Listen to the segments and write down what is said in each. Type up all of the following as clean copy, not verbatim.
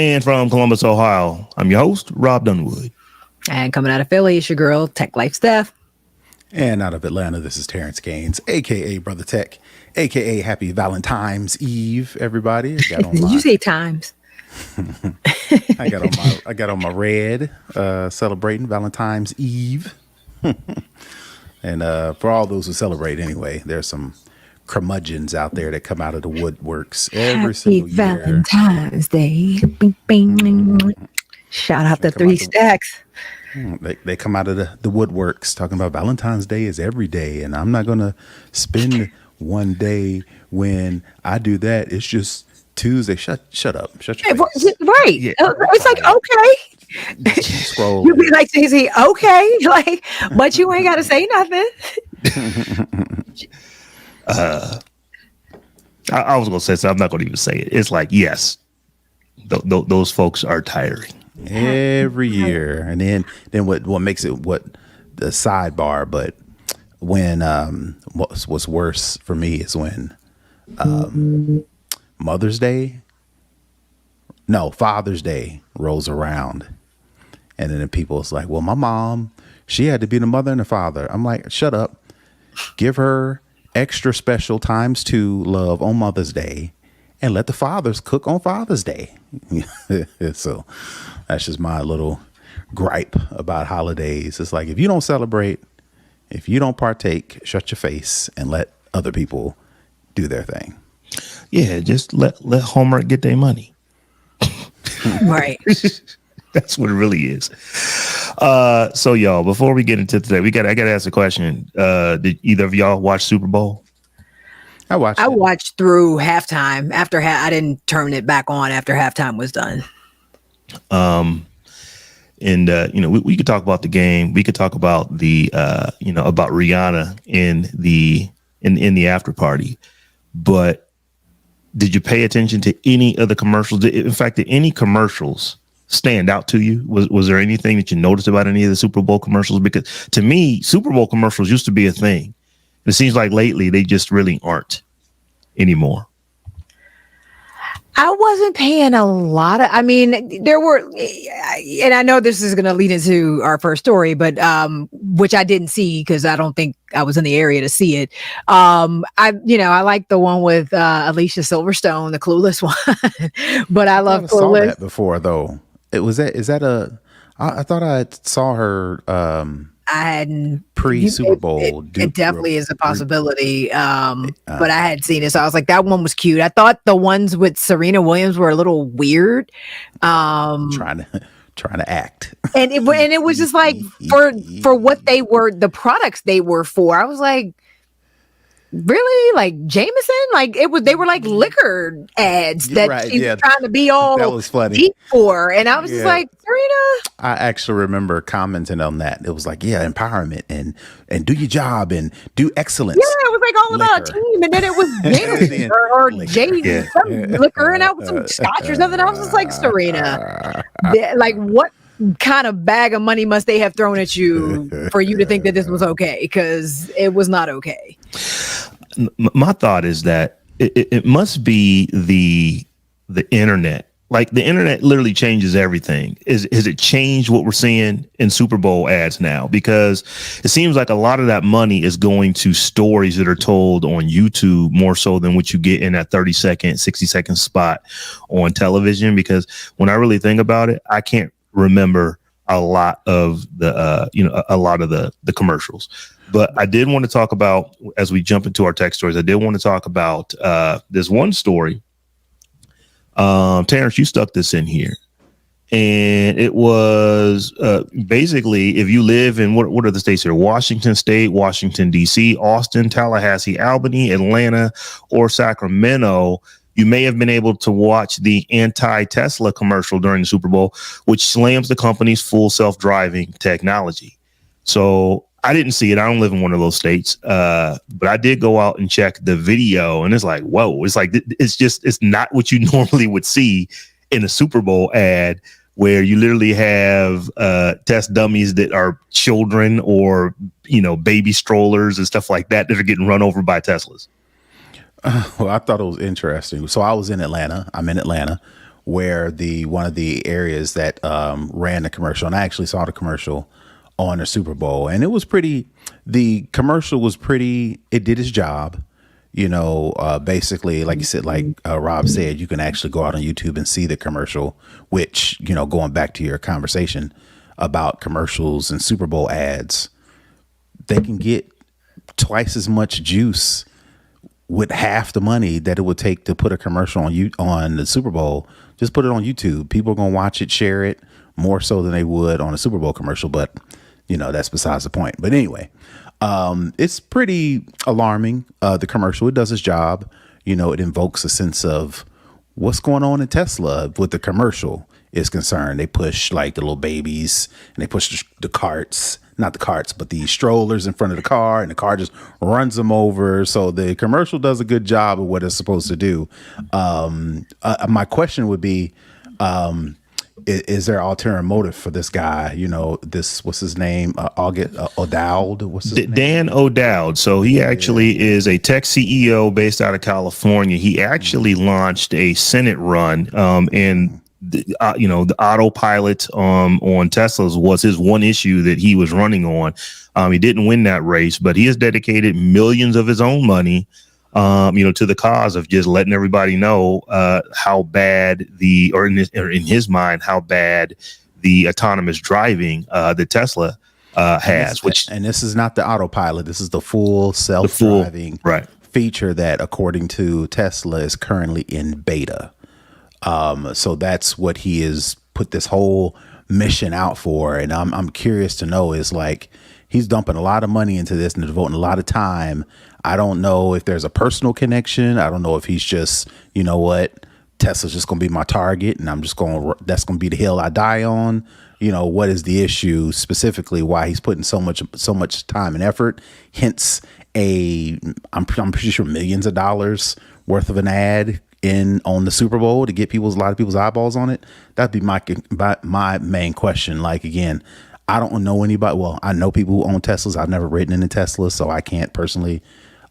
And from Columbus, Ohio, I'm your host, Robb Dunewood. And coming out of Philly, it's your girl, Tech Life Steph. And out of Atlanta, this is Terrance Gaines, a.k.a. Brother Tech, a.k.a. Happy Valentine's Eve, everybody. Did you say times? I got on my red, celebrating Valentine's Eve. And for all those who celebrate anyway, there's some curmudgeons out there that come out of the woodworks every single year. Valentine's Day. Bing, bing. Shout out the Three Stacks. They come out of the woodworks talking about Valentine's Day is every day, and I'm not going to spend one day when I do that. It's just Tuesday. Shut up. Shut your face. Right. Yeah. It's like, okay. Scroll. You be like, Stacey, okay. Like, but you ain't got to say nothing. I was going to say something. I'm not going to even say it. It's like, yes, those folks are tiring. Every year. And then what makes it the sidebar, but when what's worse for me is when Father's Day rolls around, and then the people's like, well, my mom, she had to be the mother and the father. I'm like, shut up. Give her extra special ×2 love on Mother's Day, and let the fathers cook on Father's Day. So that's just my little gripe about holidays. It's like, if you don't celebrate, if you don't partake, shut your face and let other people do their thing. Yeah, just let Hallmark get their money. Right. That's what it really is. So y'all, before we get into today, I gotta ask a question. Did either of y'all watch Super Bowl? I watched through halftime. I didn't turn it back on after halftime was done. We could talk about the game. We could talk about the about Rihanna in the after party. But did you pay attention to any of the commercials? In fact, did any commercials stand out to you? Was there anything that you noticed about any of the Super Bowl commercials? Because to me, Super Bowl commercials used to be a thing. It seems like lately they just really aren't anymore. I wasn't paying a lot of, there were, and I know this is going to lead into our first story, but which I didn't see because I don't think I was in the area to see it. I like the one with Alicia Silverstone, the Clueless one, but I love Clueless. I saw that before though. I thought I saw her. I hadn't pre-Super Bowl. It definitely is a possibility. But I had seen it. So I was like, that one was cute. I thought the ones with Serena Williams were a little weird. Trying to act. And it was just like for what they were, the products they were for. I was like, really? Like Jameson? Like they were like liquor ads that she's trying to be all that was funny. Deep for. And I was just like, Serena. I actually remember commenting on that. It was like, empowerment and do your job and do excellence. Yeah, it was like all about a team. And then it was Jameson or Jay, some liquor and out with some scotch or something. I was just like, Serena, like what kind of bag of money must they have thrown at you for you to think that this was okay? Because it was not okay. My thought is that it must be the internet. Like the internet literally changes everything. Has it changed what we're seeing in Super Bowl ads now? Because it seems like a lot of that money is going to stories that are told on YouTube more so than what you get in that 30-second, 60-second spot on television. Because when I really think about it, I can't remember a lot of the commercials. But I did want to talk about, as we jump into our tech stories, I did want to talk about this one story. Terrance, you stuck this in here. And it was basically, if you live in what are the states here? Washington State, Washington, D.C., Austin, Tallahassee, Albany, Atlanta, or Sacramento, you may have been able to watch the anti-Tesla commercial during the Super Bowl, which slams the company's full self-driving technology. So I didn't see it. I don't live in one of those states, but I did go out and check the video, and it's like, whoa! It's like it's not what you normally would see in a Super Bowl ad, where you literally have test dummies that are children or baby strollers and stuff like that are getting run over by Teslas. Well, I thought it was interesting. So I was in Atlanta. I'm in Atlanta where one of the areas that ran the commercial, and I actually saw the commercial on the Super Bowl, and the commercial was pretty, it did its job. Basically, like you said, like Rob said, you can actually go out on YouTube and see the commercial, which, going back to your conversation about commercials and Super Bowl ads, they can get twice as much juice with half the money that it would take to put a commercial on the Super Bowl. Just put it on YouTube. People are going to watch it, share it more so than they would on a Super Bowl commercial. But, that's besides the point. But anyway, it's pretty alarming. The commercial, it does its job. It invokes a sense of what's going on in Tesla with the commercial is concerned. They push like the little babies and they push the carts, not the carts, but the strollers in front of the car, and the car just runs them over. So the commercial does a good job of what it's supposed to do. My question would be, is there ulterior motive for this guy? What's his name? O'Dowd. What's his name? Dan O'Dowd. So he actually is a tech CEO based out of California. He actually launched a Senate run, and the autopilot on Teslas was his one issue that he was running on. He didn't win that race, but he has dedicated millions of his own money to the cause of just letting everybody know how bad in his mind, how bad the autonomous driving that Tesla has. And this is not the autopilot. This is the full self-driving feature that, according to Tesla, is currently in beta. So that's what he has put this whole mission out for. And I'm curious to know, is like, he's dumping a lot of money into this and devoting a lot of time. I don't know if there's a personal connection. I don't know if he's just, Tesla's just going to be my target and that's going to be the hill I die on. What is the issue specifically, why he's putting so much time and effort, hence I'm pretty sure millions of dollars worth of an ad on the Super Bowl to get a lot of people's eyeballs on it. That'd be my main question. Like, again, I don't know anybody. Well, I know people who own Teslas. I've never ridden in a Tesla, so I can't personally,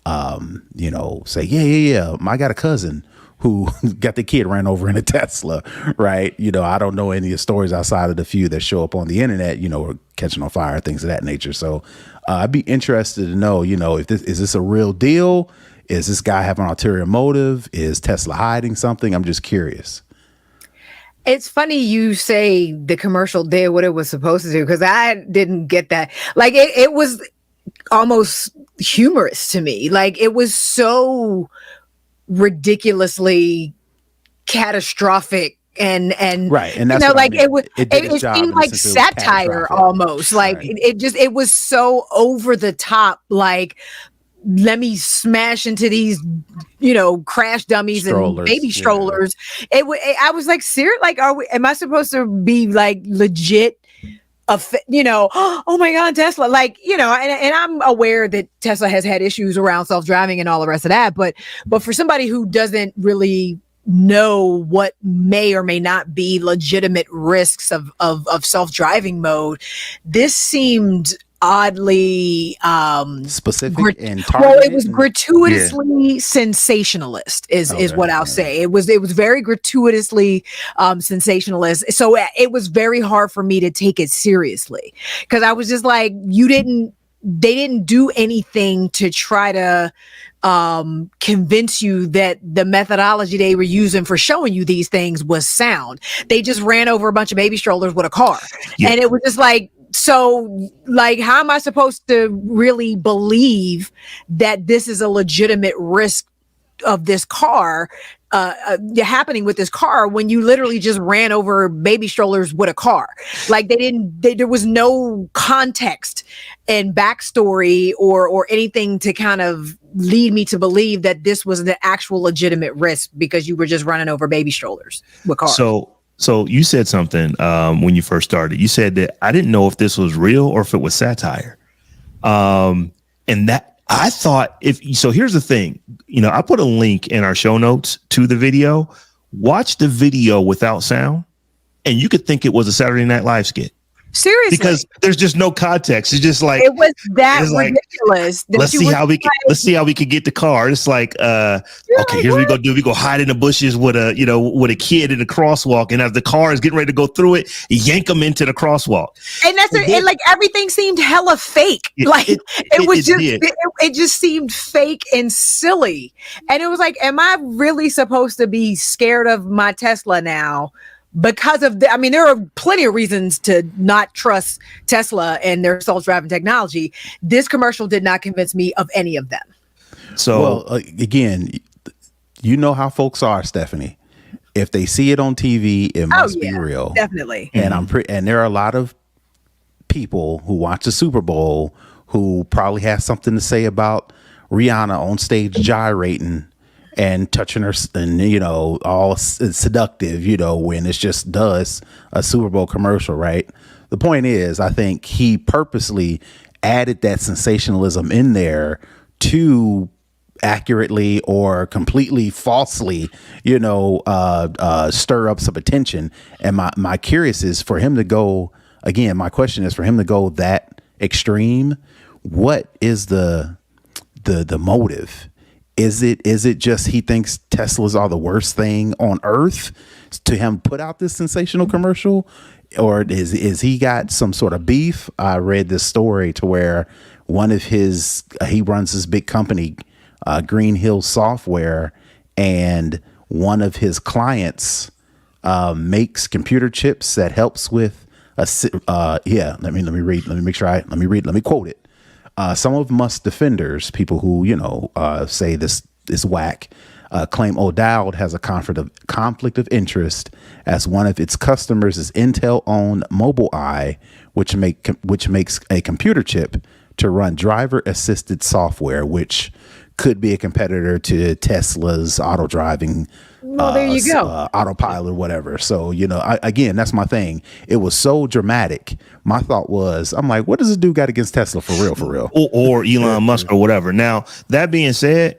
say, yeah. I got a cousin who got the kid ran over in a Tesla, right? I don't know any of the stories outside of the few that show up on the internet, or catching on fire, things of that nature. So I'd be interested to know, if is this a real deal? Is this guy having an ulterior motive? Is Tesla hiding something? I'm just curious. It's funny you say the commercial did what it was supposed to do, because I didn't get that. Like, it was almost humorous to me. Like, it was so ridiculously catastrophic and right, and that's it seemed like satire almost. Like, right. It was so over the top. Like, let me smash into these, crash dummies and baby strollers. Yeah. I was like, serious? Like, am I supposed to be like legit? Oh my God, Tesla, like, and I'm aware that Tesla has had issues around self-driving and all the rest of that. But for somebody who doesn't really know what may or may not be legitimate risks of self-driving mode, this seemed oddly specific and targeted. Well, it was gratuitously sensationalist is what I'll say. It was very gratuitously sensationalist. So it was very hard for me to take it seriously, because I was just like, they didn't do anything to try to convince you that the methodology they were using for showing you these things was sound. They just ran over a bunch of baby strollers with a car. Yeah. And it was just like, so, like, how am I supposed to really believe that this is a legitimate risk of this car happening with this car when you literally just ran over baby strollers with a car? Like, there was no context and backstory or anything to kind of lead me to believe that this was the actual legitimate risk, because you were just running over baby strollers with cars. So you said something when you first started. You said that I didn't know if this was real or if it was satire. And that I thought so here's the thing, I put a link in our show notes to the video. Watch the video without sound, and you could think it was a Saturday Night Live skit. Seriously, because there's just no context. It's just like it was that like, ridiculous. let's see how we can get the car. It's like, okay, here's what we gonna do. We go hide in the bushes with a kid in the crosswalk, and as the car is getting ready to go through it, yank them into the crosswalk. And and like everything seemed hella fake. It just seemed fake and silly. And it was like, am I really supposed to be scared of my Tesla now? Because of there are plenty of reasons to not trust Tesla and their self-driving technology. This commercial did not convince me of any of them. So, again, you know how folks are, Stephanie. If they see it on TV, it must be real. Definitely. And and there are a lot of people who watch the Super Bowl who probably have something to say about Rihanna on stage gyrating and touching her, and all seductive, when it's just does a Super Bowl commercial, right? The point is, I think he purposely added that sensationalism in there to accurately or completely falsely, stir up some attention. And my curious is for him to go again. My question is for him to go that extreme. What is the motive? Is it just he thinks Teslas are the worst thing on earth to him put out this sensational commercial, or is he got some sort of beef? I read this story to where one of he runs this big company, Green Hill Software, and one of his clients makes computer chips that helps with let me quote it. Some of Musk defenders, people who, say this is whack, claim O'Dowd has a conflict of interest as one of its customers is Intel-owned Mobileye, which makes a computer chip to run driver-assisted software, which could be a competitor to Tesla's auto driving. Well, there you go. Autopilot, whatever. So, again, that's my thing. It was so dramatic. My thought was, I'm like, what does this dude got against Tesla for real? Or Elon Musk or whatever. Now, that being said,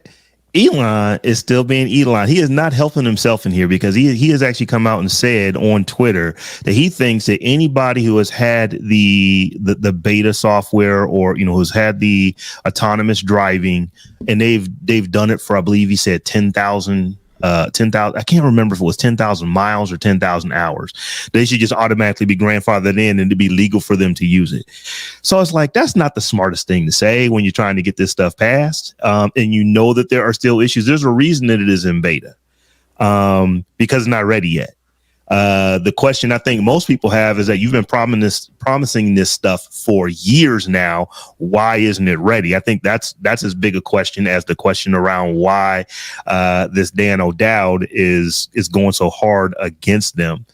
Elon is still being Elon. He is not helping himself in here because he has actually come out and said on Twitter that he thinks that anybody who has had the beta software or, who's had the autonomous driving and they've done it for, I believe he said 10,000, I can't remember if it was 10,000 miles or 10,000 hours. They should just automatically be grandfathered in and to be legal for them to use it. So it's like, that's not the smartest thing to say when you're trying to get this stuff passed. And that there are still issues. There's a reason that it is in beta because it's not ready yet. The question I think most people have is that you've been promising this stuff for years now. Why isn't it ready? I think that's as big a question as the question around why this Dan O'Dowd is going so hard against them.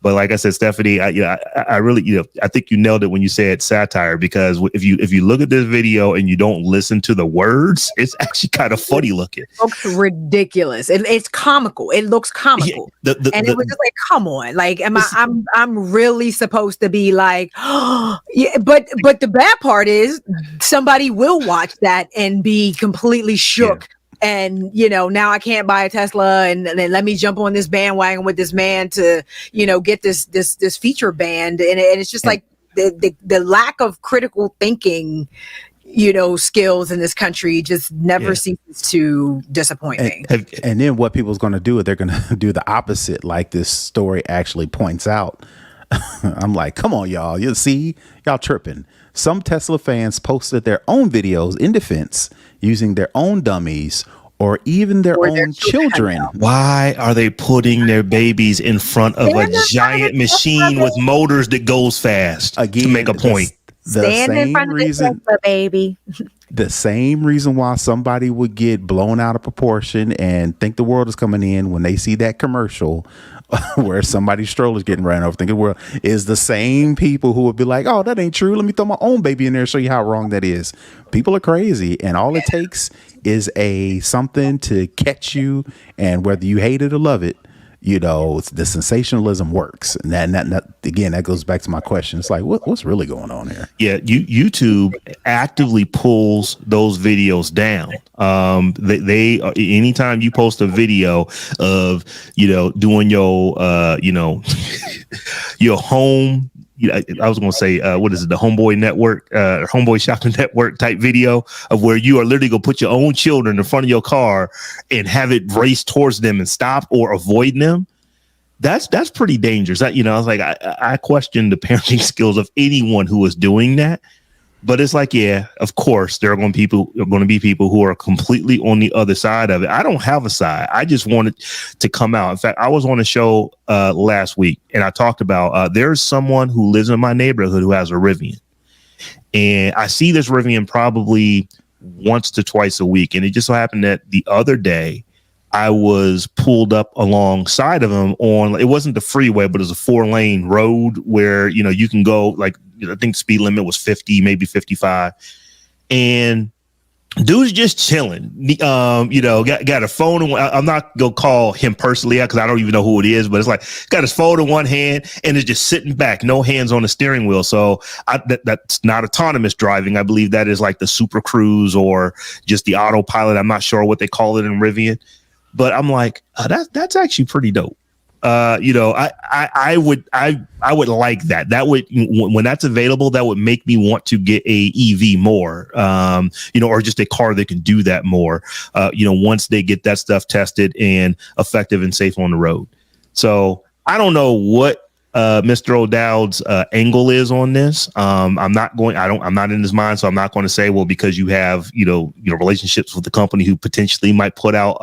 But like I said, Stephanie, I really, I think you nailed it when you said satire, because if you look at this video and you don't listen to the words, it's actually kind of funny looking. It looks ridiculous. It's comical. It looks comical. Yeah, it was just like, come on, like, I'm really supposed to be like, oh, yeah. But the bad part is somebody will watch that and be completely shook. Yeah. And, now I can't buy a Tesla and then let me jump on this bandwagon with this man to, get this feature banned. And it's just like the lack of critical thinking, skills in this country just never ceases to disappoint me. And then what people's going to do, they're going to do the opposite. Like this story actually points out. I'm like, come on, y'all. You see, y'all tripping. Some Tesla fans posted their own videos in defense using their own dummies or even their own children. Why are they putting their babies in front of a giant machine with motors that goes fast to make a point? Stand in front of the Tesla, baby. The same reason why somebody would get blown out of proportion and think the world is coming in when they see that commercial where somebody's stroller is getting ran over, thinking the world is the same people who would be like, oh, that ain't true. Let me throw my own baby in there and show you how wrong that is. People are crazy. And all it takes is something to catch you. And whether you hate it or love it, the sensationalism works. And that goes back to my question. It's like, what's really going on here? Yeah. YouTube actively pulls those videos down. They anytime you post a video of, doing your, your home I was going to say, what is it? The Homeboy Network, Homeboy Shopping Network type video of where you are literally going to put your own children in front of your car and have it race towards them and stop or avoid them. That's pretty dangerous. I was like, I question the parenting skills of anyone who is doing that. But it's like, yeah, of course, there are going to be people who are completely on the other side of it. I don't have a side. I just wanted to come out. In fact, I was on a show last week, and I talked about there's someone who lives in my neighborhood who has a Rivian. And I see this Rivian probably once to twice a week. And it just so happened that the other day, I was pulled up alongside of him it wasn't the freeway, but it was a 4-lane road where, you can go like, I think the speed limit was 50, maybe 55. And dude's just chilling, got a phone. I'm not going to call him personally because I don't even know who it is, but it's like got his phone in one hand and is just sitting back, no hands on the steering wheel. So that's not autonomous driving. I believe that is like the Super Cruise or just the autopilot. I'm not sure what they call it in Rivian. But I'm like, that's actually pretty dope. I would like that. That would, when that's available, that would make me want to get a EV more, or just a car that can do that more, once they get that stuff tested and effective and safe on the road. So I don't know what Mr. O'Dowd's angle is on this. I'm not in his mind, so I'm not going to say, well, because you have, relationships with the company who potentially might put out,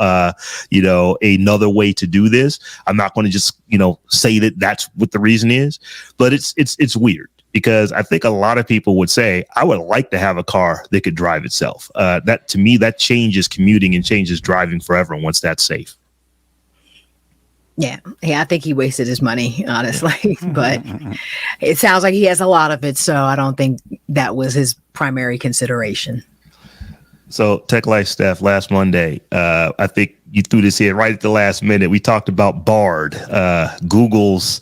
another way to do this. I'm not going to just, say that that's what the reason is, but it's weird because I think a lot of people would say, I would like to have a car that could drive itself. That to me, that changes commuting and changes driving forever once that's safe. Yeah, I think he wasted his money, honestly, but it sounds like he has a lot of it. So I don't think that was his primary consideration. So Tech Life Steph, last Monday, I think you threw this in right at the last minute. We talked about Bard, Google's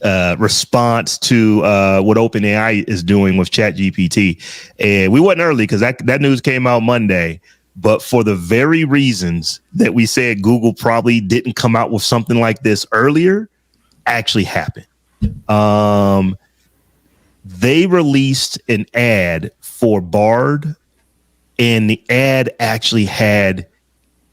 response to what OpenAI is doing with ChatGPT. And we wasn't early because that news came out Monday. But for the very reasons that we said Google probably didn't come out with something like this earlier, actually happened. They released an ad for Bard, and the ad actually had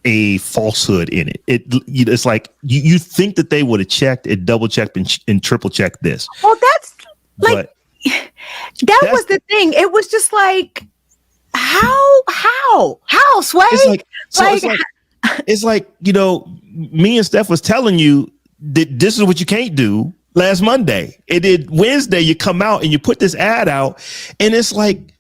a falsehood in it. It's like you think that they would have checked and double checked and triple checked this. Well, that's like that was the thing. It was just like, how Sway? It's like me and Steph was telling you that this is what you can't do last Monday. It did Wednesday. You come out and you put this ad out, and it's like,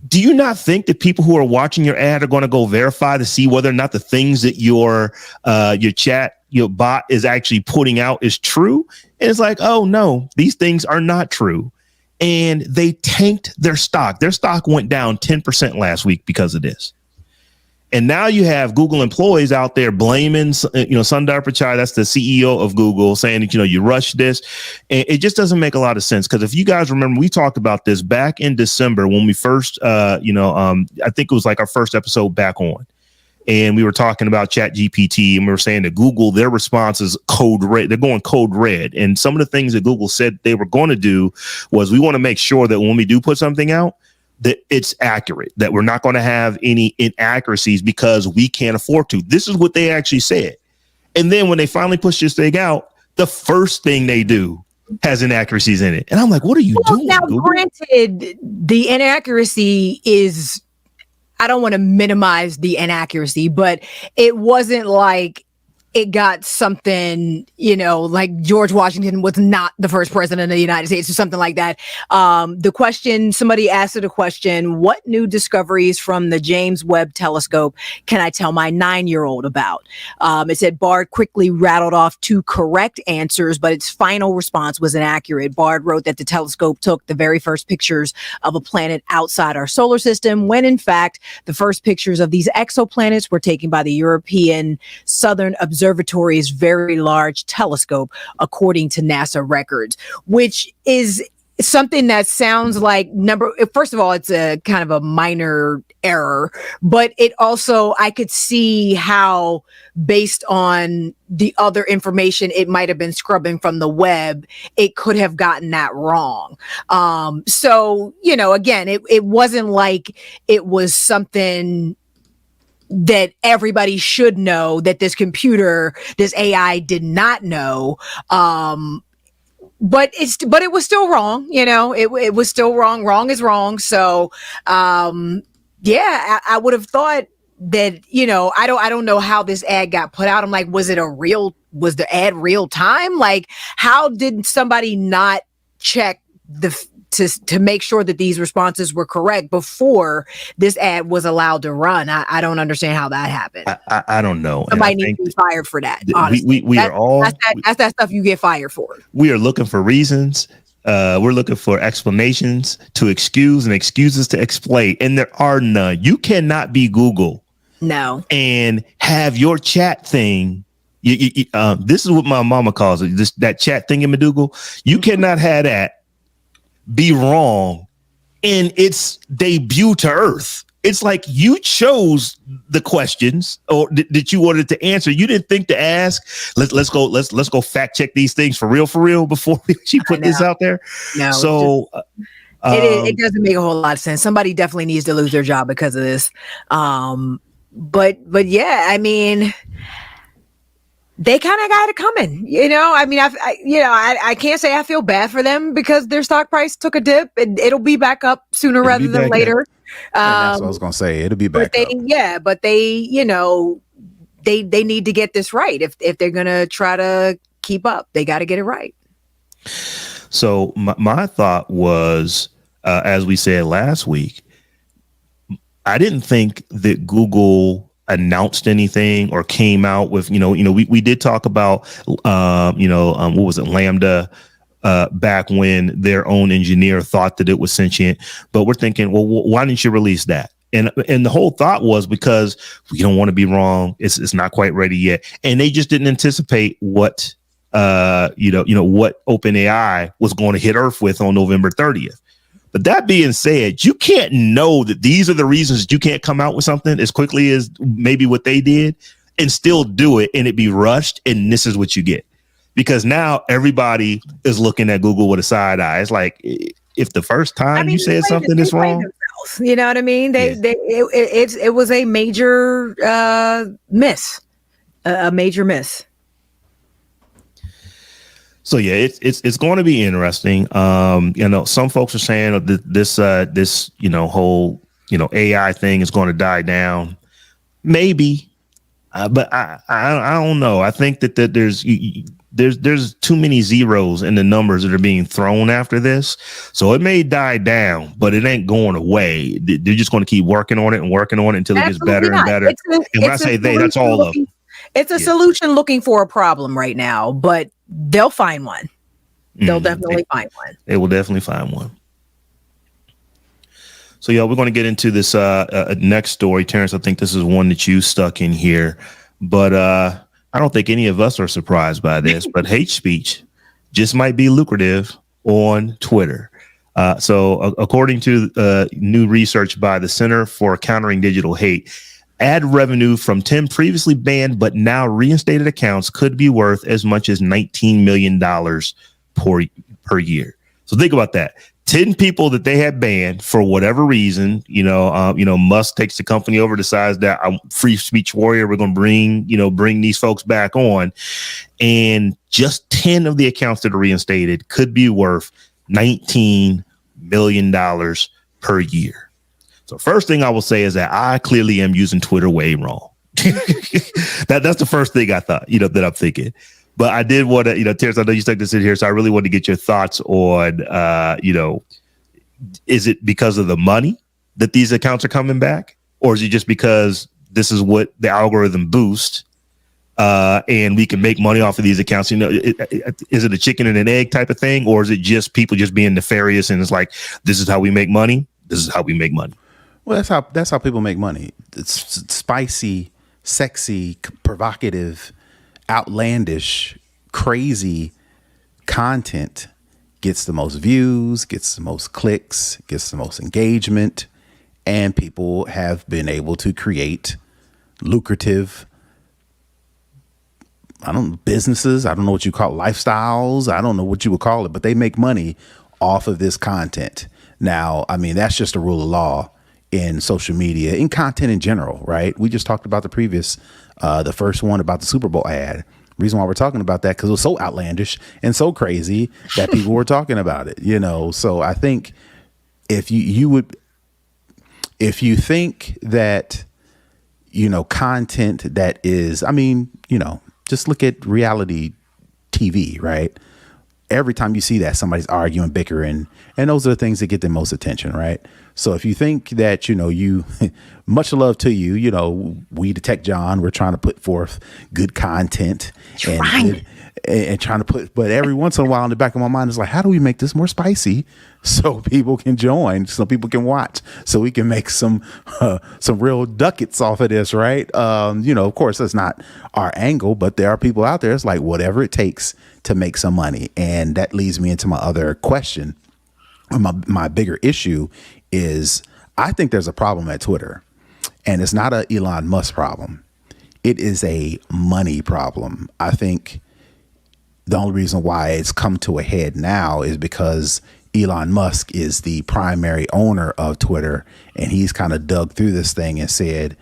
do you not think that people who are watching your ad are going to go verify to see whether or not the things that your bot is actually putting out is true? And it's like, oh no, these things are not true. And they tanked their stock. Their stock went down 10% last week because of this. And now you have Google employees out there blaming, Sundar Pichai, that's the CEO of Google, saying that, you rushed this. And it just doesn't make a lot of sense. Because if you guys remember, we talked about this back in December when we first, I think it was like our first episode back on. And we were talking about ChatGPT, and we were saying that Google, their response is code red. They're going code red. And some of the things that Google said they were going to do was, we want to make sure that when we do put something out, that it's accurate, that we're not going to have any inaccuracies because we can't afford to. This is what they actually said. And then when they finally push this thing out, the first thing they do has inaccuracies in it. And I'm like, what are you doing? Now, Google? Granted, the inaccuracy is, I don't want to minimize the inaccuracy, but it wasn't like it got something, like George Washington was not the first president of the United States or something like that. The question, somebody asked it a question, what new discoveries from the James Webb telescope can I tell my 9-year-old about? It said Bard quickly rattled off 2 correct answers, but its final response was inaccurate. Bard wrote that the telescope took the very first pictures of a planet outside our solar system, when in fact, the first pictures of these exoplanets were taken by the European Southern Observatory's Very Large Telescope, according to NASA records, which is something that sounds like first of all, it's a kind of a minor error, but it also, I could see how, based on the other information it might have been scrubbing from the web, it could have gotten that wrong. So, again, it wasn't like it was something that everybody should know that this AI did not know. But it was still wrong, it was still wrong. Wrong is wrong. So, I would have thought that, I don't know how this ad got put out. I'm like, was the ad real time? Like, how did somebody not check to make sure that these responses were correct before this ad was allowed to run? I don't understand how that happened. I don't know. Somebody needs to be fired for that. Honestly, that's that stuff you get fired for. We are looking for reasons. We're looking for explanations to excuse and excuses to explain, and there are none. You cannot be Google. No. And have your chat thing. This is what my mama calls it. That chat thing in Madugal. You cannot have that be wrong in its debut to Earth. It's like you chose the questions, or that you wanted to answer. You didn't think to ask. Let's go fact check these things for real before she put this out there. No. So it doesn't make a whole lot of sense. Somebody definitely needs to lose their job because of this. But yeah, I mean, they kind of got it coming, I mean, I can't say I feel bad for them because their stock price took a dip, and it'll be back up sooner rather than later. That's what I was going to say. It'll be back up. Yeah, but they need to get this right. If they're going to try to keep up, they got to get it right. So my thought was, as we said last week, I didn't think that Google announced anything or came out with, we did talk about, what was it, Lambda, back when their own engineer thought that it was sentient, but we're thinking, well, why didn't you release that? And the whole thought was because we don't want to be wrong. It's not quite ready yet. And they just didn't anticipate what, what OpenAI was going to hit Earth with on November 30th. But that being said, you can't know that these are the reasons that you can't come out with something as quickly as maybe what they did and still do it and it be rushed. And this is what you get, because now everybody is looking at Google with a side eye. It's like, if the first time you said something is wrong, you know what I mean? It was a major miss, a major miss. So yeah, it's going to be interesting. Some folks are saying that this whole AI thing is going to die down, maybe, but I don't know. I think that there's too many zeros in the numbers that are being thrown after this, so it may die down, but it ain't going away. They're just going to keep working on it until it gets better and better. And when I say they, that's all of them. It's a solution looking for a problem right now, but they'll find one. They'll definitely find one. They will definitely find one. So, yeah, we're going to get into this next story. Terrance, I think this is one that you stuck in here, but I don't think any of us are surprised by this, but hate speech just might be lucrative on Twitter. So according to new research by the Center for Countering Digital Hate, ad revenue from 10 previously banned but now reinstated accounts could be worth as much as $19 million per year. So think about that. 10 people that they had banned for whatever reason, Musk takes the company over, decides that I'm free speech warrior. We're going to bring these folks back on. And just 10 of the accounts that are reinstated could be worth $19 million per year. So first thing I will say is that I clearly am using Twitter way wrong. That's the first thing I thought, that I'm thinking. But I did want to, Terrance, I know you stuck this in here, so I really wanted to get your thoughts on, is it because of the money that these accounts are coming back? Or is it just because this is what the algorithm boosts and we can make money off of these accounts? Is it a chicken and an egg type of thing? Or is it just people just being nefarious and it's like, this is how we make money? This is how we make money. Well, that's how people make money. It's spicy, sexy, provocative, outlandish, crazy content gets the most views, gets the most clicks, gets the most engagement, and people have been able to create lucrative, businesses. I don't know what you call it, lifestyles. I don't know what you would call it, but they make money off of this content. Now, I mean, that's just a rule of law in social media, in content in general, right? We just talked about the first one about the Super Bowl ad. Reason why we're talking about that, because it was so outlandish and so crazy that people were talking about it, So I think if you think that, content that is, just look at reality TV, right? Every time you see that, somebody's arguing, bickering, and those are the things that get the most attention, right? So if you think that, you much love to you, we the Tech Jawn, we're trying to put forth good content and trying to put, but every once in a while in the back of my mind is like, how do we make this more spicy so people can join, so people can watch, so we can make some real ducats off of this, right? Of course, that's not our angle, but there are people out there. It's like whatever it takes to make some money. And that leads me into my other question. My bigger issue is I think there's a problem at Twitter, and it's not a Elon Musk problem. It is a money problem. I think the only reason why it's come to a head now is because Elon Musk is the primary owner of Twitter, and he's kind of dug through this thing and said,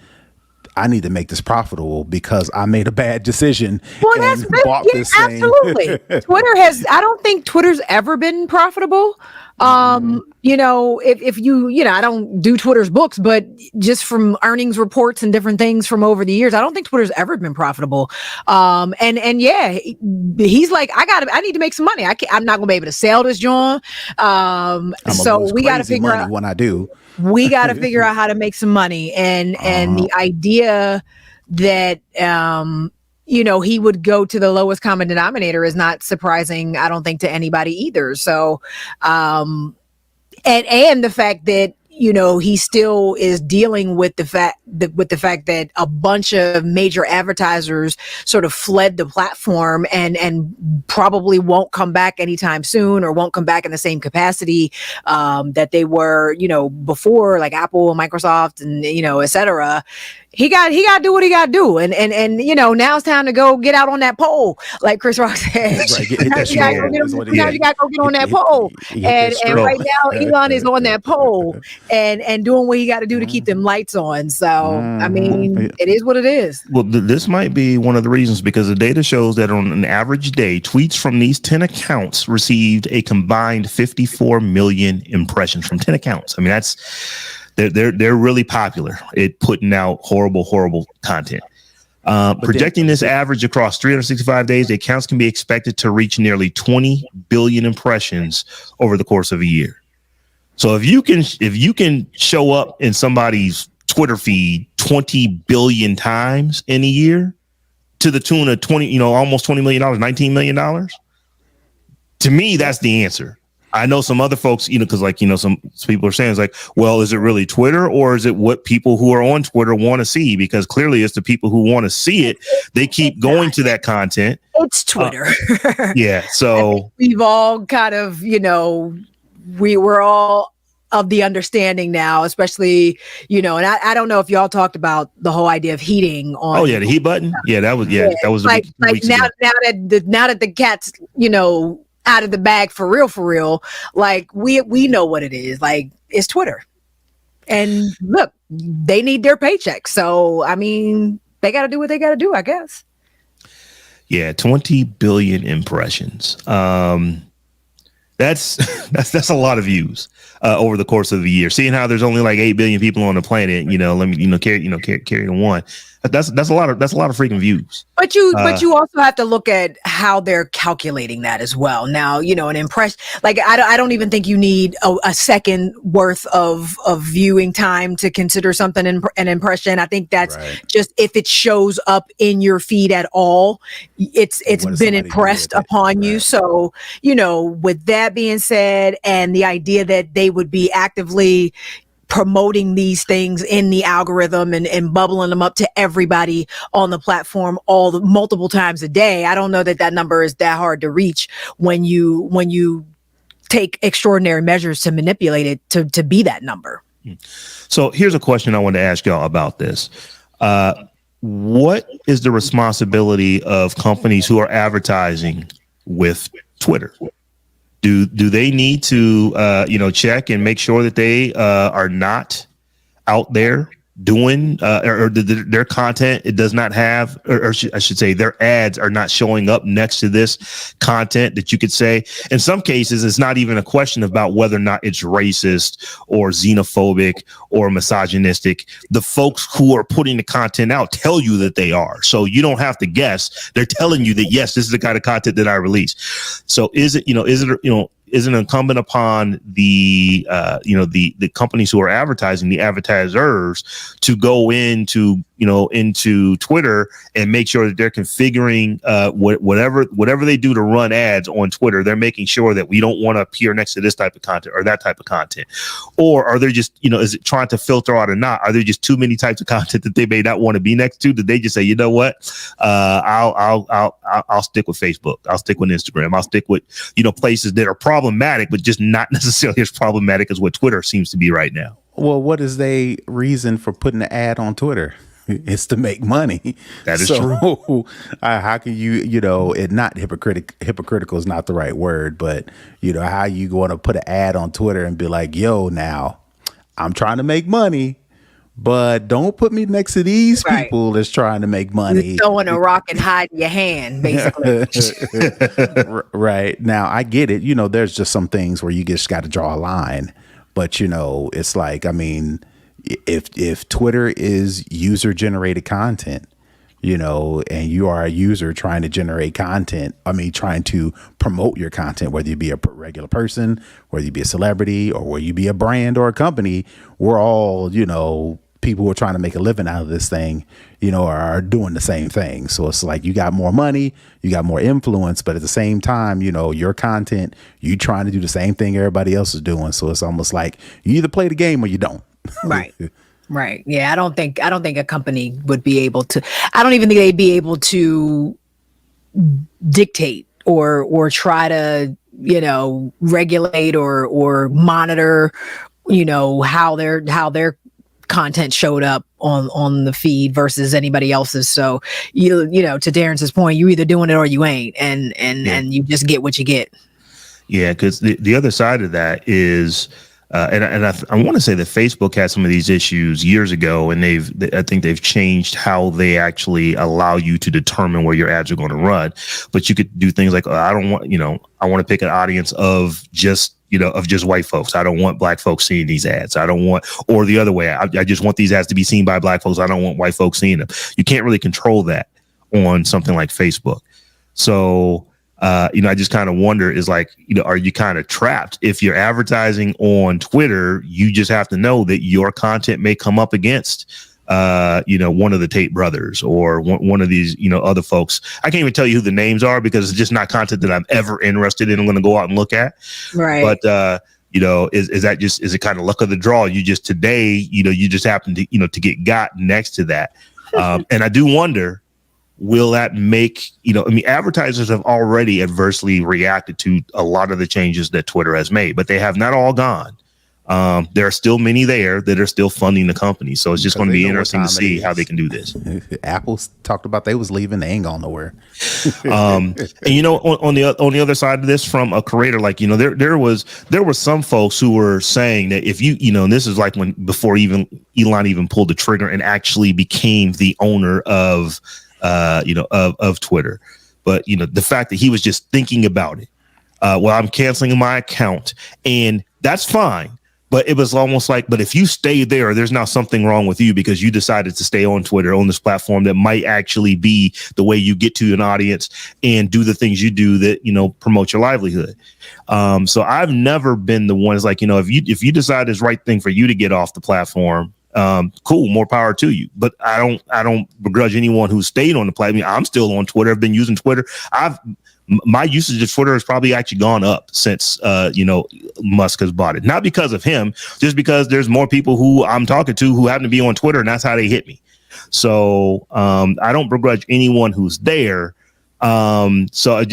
I need to make this profitable because I made a bad decision and bought this thing. Absolutely. I don't think Twitter's ever been profitable. If you, I don't do Twitter's books, but just from earnings reports and different things from over the years, I don't think Twitter's ever been profitable. He's like, I need to make some money. I'm not gonna be able to sell this, Jawn. So we got to figure out when I do. We got to figure out how to make some money, and the idea that he would go to the lowest common denominator is not surprising, I don't think, to anybody either. So, and the fact that he still is dealing with the fact that a bunch of major advertisers sort of fled the platform and probably won't come back anytime soon, or won't come back in the same capacity that they were, before, like Apple and Microsoft and et cetera. He got to do what he got to do, and now it's time to go get out on that pole, like Chris Rock said. Right, you got to go get on that pole, and right now Elon is on that pole and doing what he got to do to keep them lights on. So I mean, it is what it is. Well, this might be one of the reasons, because the data shows that on an average day, tweets from these 10 accounts received a combined 54 million impressions from 10 accounts. I mean, they're really popular at putting out horrible content. Projecting this average across 365 days, the accounts can be expected to reach nearly 20 billion impressions over the course of a year. So if you can show up in somebody's Twitter feed 20 billion times in a year, to the tune of almost $20 million, $19 million, to me, that's the answer. I know some other folks, because some people are saying, it's like, well, is it really Twitter, or is it what people who are on Twitter want to see? Because clearly it's the people who want to see it. They keep going to that content. It's Twitter. Yeah. So we've all kind of, we're all of the understanding now, especially, and I don't know if y'all talked about the whole idea of heating on. Oh yeah. The heat button. Yeah, that was like now that the cat's, out of the bag for real, like we know what it is. Like, it's Twitter, and look, they need their paycheck, so I mean, they got to do what they got to do, I guess. Yeah, 20 billion impressions. That's a lot of views over the course of the year. Seeing how there's only like 8 billion people on the planet, let me carry the one. That's a lot of freaking views. But you also have to look at how they're calculating that as well. Now, an impression, like I don't even think you need a second worth of viewing time to consider something an impression. I think that's just if it shows up in your feed at all, it's been impressed upon you. So, with that being said, and the idea that they would be actively promoting these things in the algorithm and bubbling them up to everybody on the platform multiple times a day, I don't know that number is that hard to reach when you take extraordinary measures to manipulate it to be that number. So here's a question I want to ask y'all about this. What is the responsibility of companies who are advertising with Twitter? Do they need to check and make sure that they are not out there doing or their content, it does not have, or I should say their ads are not showing up next to this content that you could say in some cases it's not even a question about whether or not it's racist or xenophobic or misogynistic. The folks who are putting the content out tell you that they are, so you don't have to guess. They're telling you that yes, this is the kind of content that I release. So is it incumbent upon the companies who are advertising, the advertisers, to go into Twitter and make sure that they're configuring whatever they do to run ads on Twitter, they're making sure that we don't want to appear next to this type of content or that type of content? Or are they just, is it trying to filter out or not? Are there just too many types of content that they may not want to be next to? Did they just say, you know what, I'll stick with Facebook, I'll stick with Instagram, I'll stick with places that are problematic, but just not necessarily as problematic as what Twitter seems to be right now? Well, what is their reason for putting an ad on Twitter? It's to make money. That is true. How can it not hypocritical is not the right word, but how you going to put an ad on Twitter and be like, yo, now I'm trying to make money, but don't put me next to these people that's trying to make money. You're throwing a rock and hiding your hand, basically. Right. Now, I get it. There's just some things where you just got to draw a line. But, it's like, I mean, if Twitter is user generated content, and you are a user trying to generate content, trying to promote your content, whether you be a regular person, whether you be a celebrity, or whether you be a brand or a company, we're all, people who are trying to make a living out of this thing, are doing the same thing. So it's like you got more money, you got more influence, but at the same time, your content, you trying to do the same thing everybody else is doing. So it's almost like you either play the game or you don't. Right. Right. Yeah. I don't think a company would be able to. I don't even think they'd be able to dictate or try to regulate or monitor how their content showed up on the feed versus anybody else's. So to Terrance's point, you either doing it or you ain't, and you just get what you get. Yeah, because the other side of that is. And I want to say that Facebook had some of these issues years ago, and I think they've changed how they actually allow you to determine where your ads are going to run. But you could do things like, I want to pick an audience of just white folks. I don't want black folks seeing these ads. I don't want, or the other way, I just want these ads to be seen by black folks. I don't want white folks seeing them. You can't really control that on something like Facebook. So, I just kind of wonder is like, are you kind of trapped? If you're advertising on Twitter, you just have to know that your content may come up against, one of the Tate brothers or one of these, other folks. I can't even tell you who the names are because it's just not content that I'm ever interested in. I'm going to go out and look at. Right. But, is it kind of luck of the draw? You just today, you just happen to, to get got next to that. And I do wonder, will that make, advertisers have already adversely reacted to a lot of the changes that Twitter has made, but they have not all gone. There are still many there that are still funding the company. So it's just going to be interesting to see how they can do this. Apple's talked about they was leaving. They ain't going nowhere. And on the other side of this, from a creator, like, there were some folks who were saying that if and this is like before even Elon even pulled the trigger and actually became the owner of Twitter. But, the fact that he was just thinking about it, I'm canceling my account, and that's fine. But it was almost like, but if you stay there's now something wrong with you because you decided to stay on Twitter, on this platform that might actually be the way you get to an audience and do the things you do that, promote your livelihood. So I've never been the one, like, if you decide it's the right thing for you to get off the platform, cool, more power to you. But I don't begrudge anyone who stayed on the platform. I'm still on Twitter. I've been using Twitter. My usage of Twitter has probably actually gone up since Musk has bought it. Not because of him, just because there's more people who I'm talking to who happen to be on Twitter, and that's how they hit me. So I don't begrudge anyone who's there. So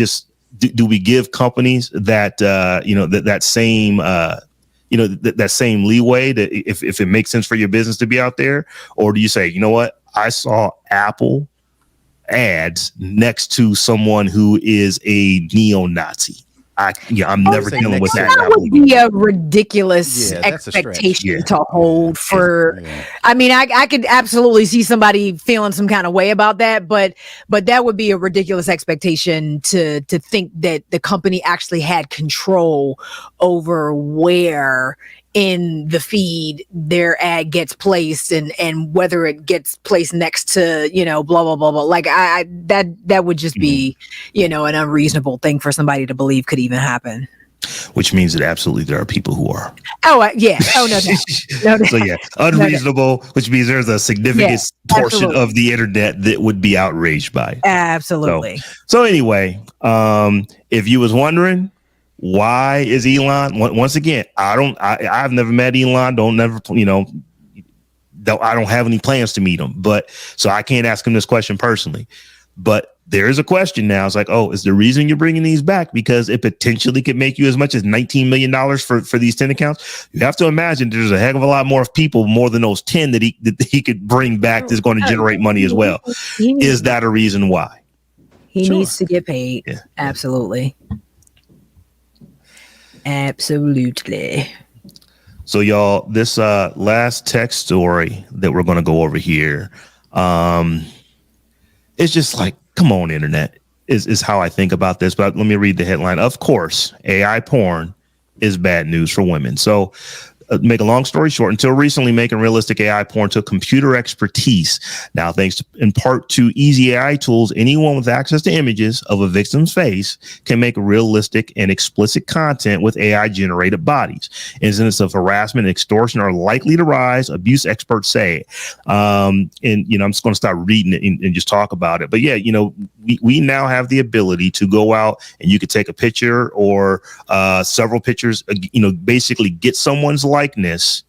do we give companies that that same that same leeway that if it makes sense for your business to be out there, or do you say, you know what, I saw Apple ads next to someone who is a neo-Nazi. I'm never dealing with that. That would be a ridiculous that's expectation to hold for. Yeah. I mean, I could absolutely see somebody feeling some kind of way about that, but that would be a ridiculous expectation to think that the company actually had control over where in the feed their ad gets placed and whether it gets placed next to, blah, blah, blah, blah. Like that would just be, an unreasonable thing for somebody to believe could even happen. Which means that absolutely there are people who are. Yeah. Oh, no doubt. No doubt. So unreasonable, which means there's a significant portion of the internet that would be outraged by it. Absolutely. So anyway, if you was wondering, why is Elon? Once again, I've never met Elon. I don't have any plans to meet him, but so I can't ask him this question personally. But there is a question now. It's like, is the reason you're bringing these back because it potentially could make you as much as $19 million for these 10 accounts? You have to imagine there's a heck of a lot more people, more than those 10 that he could bring back that's going to generate money as well. Is that a reason why? He needs to get paid. Yeah. Absolutely. Absolutely. So y'all, this last text story that we're going to go over here, it's just like, come on, internet, is how I think about this. But let me read the headline. Of course, AI porn is bad news for women. So make a long story short, until recently, making realistic AI porn took computer expertise. Now, thanks in part to easy AI tools, anyone with access to images of a victim's face can make realistic and explicit content with AI generated bodies. Incidents of harassment and extortion are likely to rise, abuse experts say. And I'm just going to start reading it and just talk about it. But we now have the ability to go out and you could take a picture or several pictures, basically get someone's likeness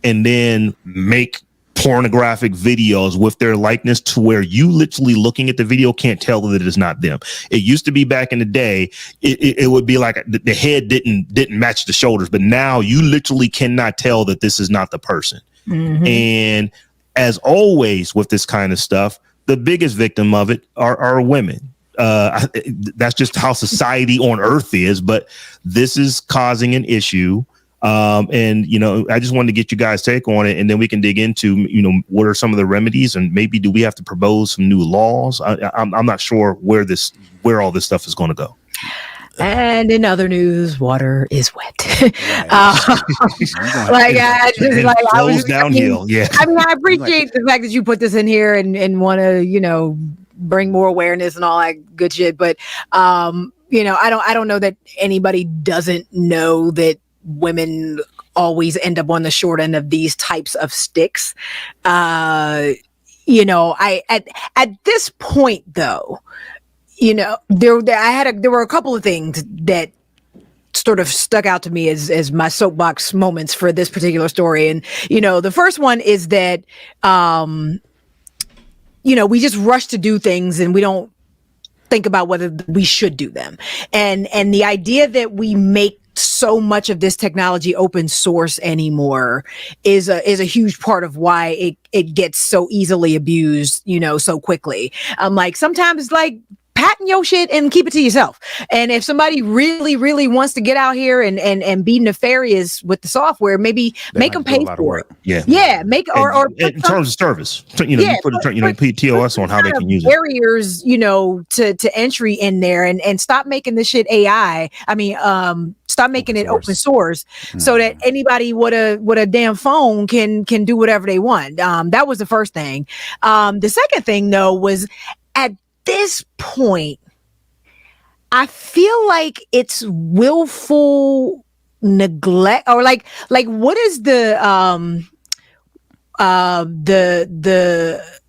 and then make pornographic videos with their likeness to where you literally looking at the video can't tell that it is not them. It used to be back in the day, it would be like the head didn't match the shoulders, but now you literally cannot tell that this is not the person. Mm-hmm. And as always with this kind of stuff, the biggest victim of it are women. That's just how society on earth is, but this is causing an issue. I just wanted to get you guys' take on it, and then we can dig into, what are some of the remedies, and maybe do we have to propose some new laws? I'm not sure where all this stuff is going to go. And in other news, water is wet. Downhill. Yeah. I mean, I appreciate the fact that you put this in here and want to, bring more awareness and all that good shit. But, I don't know that anybody doesn't know that women always end up on the short end of these types of sticks. At this point though, there were a couple of things that sort of stuck out to me as my soapbox moments for this particular story. And, the first one is that, we just rush to do things and we don't think about whether we should do them. And the idea that we make so much of this technology open source anymore is a huge part of why it gets so easily abused, so quickly. Sometimes patent your shit and keep it to yourself. And if somebody really, really wants to get out here and be nefarious with the software, maybe make them pay for it. Yeah. Yeah. Or in terms of service, you put TOS on how they can use it. Barriers, to entry in there and stop making this shit AI. Stop making it open source so that anybody with a damn phone can do whatever they want. That was the first thing. The second thing though was at this point, I feel like it's willful neglect, or like what is